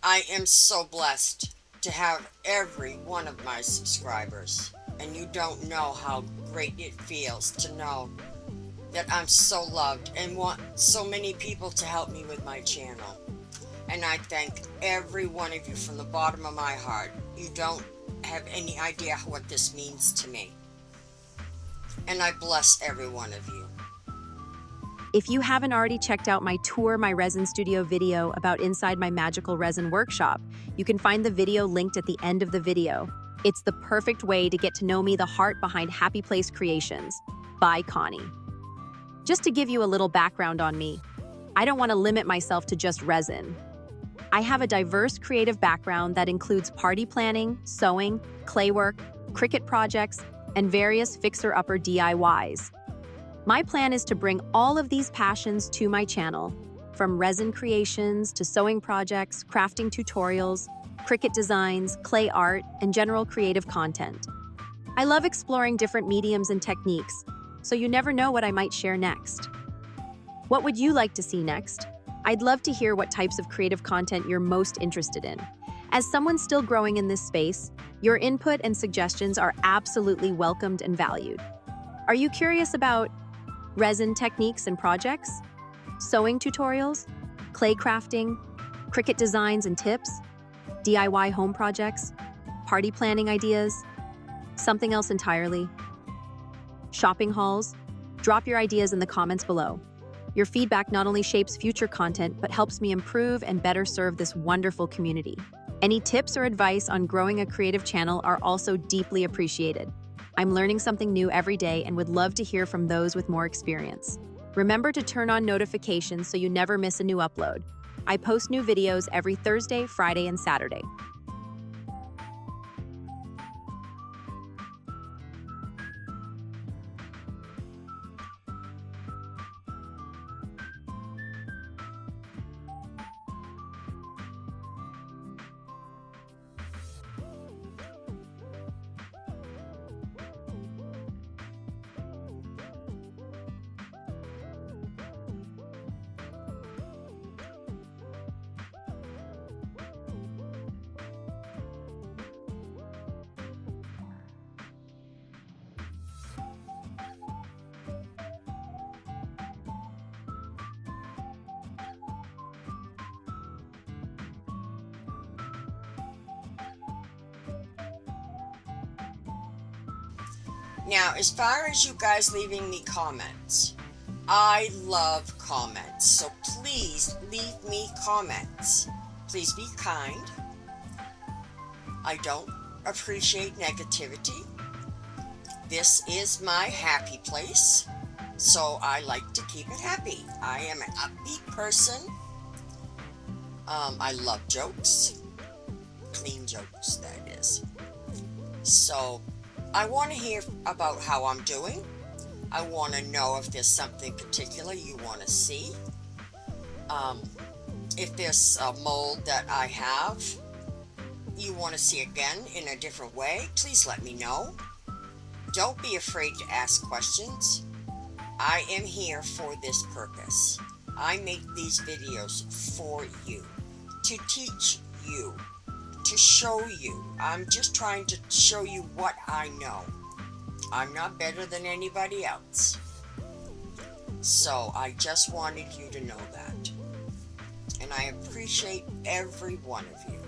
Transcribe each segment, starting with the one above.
I am so blessed to have every one of my subscribers, and you don't know how great it feels to know that I'm so loved and want so many people to help me with my channel. And I thank every one of you from the bottom of my heart. You don't have any idea what this means to me. And I bless every one of you. If you haven't already checked out my Tour My Resin Studio video about inside my magical resin workshop, you can find the video linked at the end of the video. It's the perfect way to get to know me, the heart behind Happy Place Creations. By Connie. Just to give you a little background on me, I don't want to limit myself to just resin. I have a diverse creative background that includes party planning, sewing, clay work, Cricut projects, and various fixer-upper DIYs. My plan is to bring all of these passions to my channel, from resin creations to sewing projects, crafting tutorials, Cricut designs, clay art, and general creative content. I love exploring different mediums and techniques, so you never know what I might share next. What would you like to see next? I'd love to hear what types of creative content you're most interested in. As someone still growing in this space, your input and suggestions are absolutely welcomed and valued. Are you curious about resin techniques and projects, sewing tutorials, clay crafting, Cricut designs and tips, DIY home projects, party planning ideas, something else entirely? Shopping hauls? Drop your ideas in the comments below. Your feedback not only shapes future content, but helps me improve and better serve this wonderful community. Any tips or advice on growing a creative channel are also deeply appreciated. I'm learning something new every day and would love to hear from those with more experience. Remember to turn on notifications so you never miss a new upload. I post new videos every Thursday, Friday, and Saturday. Now, as far as you guys leaving me comments, I love comments, so please leave me comments. Please be kind. I don't appreciate negativity. This is my happy place, so I like to keep it happy. I am an upbeat person. I love jokes, clean jokes, that is. So I want to hear about how I'm doing. I want to know if there's something particular you want to see. If there's a mold that I have you want to see again in a different way, please let me know. Don't be afraid to ask questions. I am here for this purpose. I make these videos for you, to teach you, to show you. I'm just trying to show you what I know. I'm not better than anybody else. So I just wanted you to know that. And I appreciate every one of you.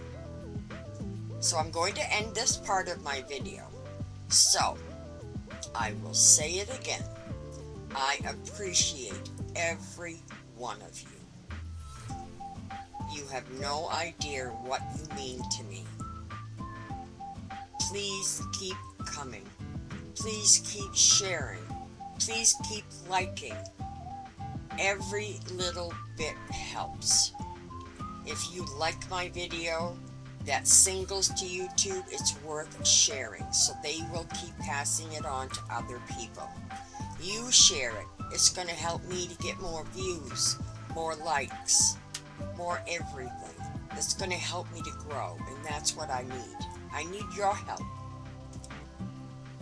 So I'm going to end this part of my video. So I will say it again. I appreciate every one of you. You have no idea what you mean to me. Please keep coming. Please keep sharing. Please keep liking. Every little bit helps. If you like my video that singles to YouTube, it's worth sharing, so they will keep passing it on to other people. You share it. It's going to help me to get more views, more likes, more everything. It's going to help me to grow, and that's what I need. I need your help.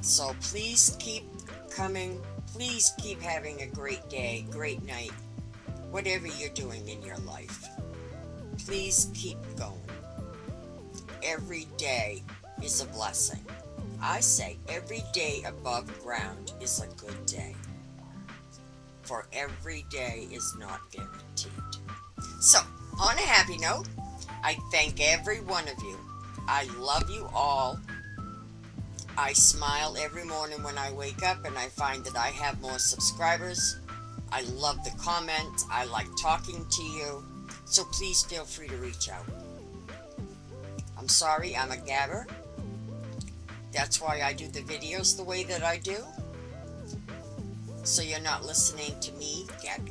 So please keep coming. Please keep having a great day, great night, whatever you're doing in your life. Please keep going. every day is a blessing. I say every day above ground is a good day. For every day is not guaranteed. So, on a happy note, I thank every one of you. I love you all. I smile every morning when I wake up and I find that I have more subscribers. I love the comments. I like talking to you. So please feel free to reach out. I'm sorry, I'm a gabber. That's why I do the videos the way that I do. So you're not listening to me gab,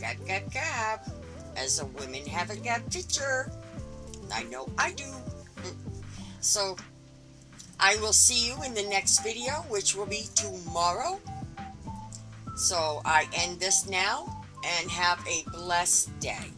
as a women have a gab feature. I know I do. So I will see you in the next video, which will be tomorrow. So I end this now and have a blessed day.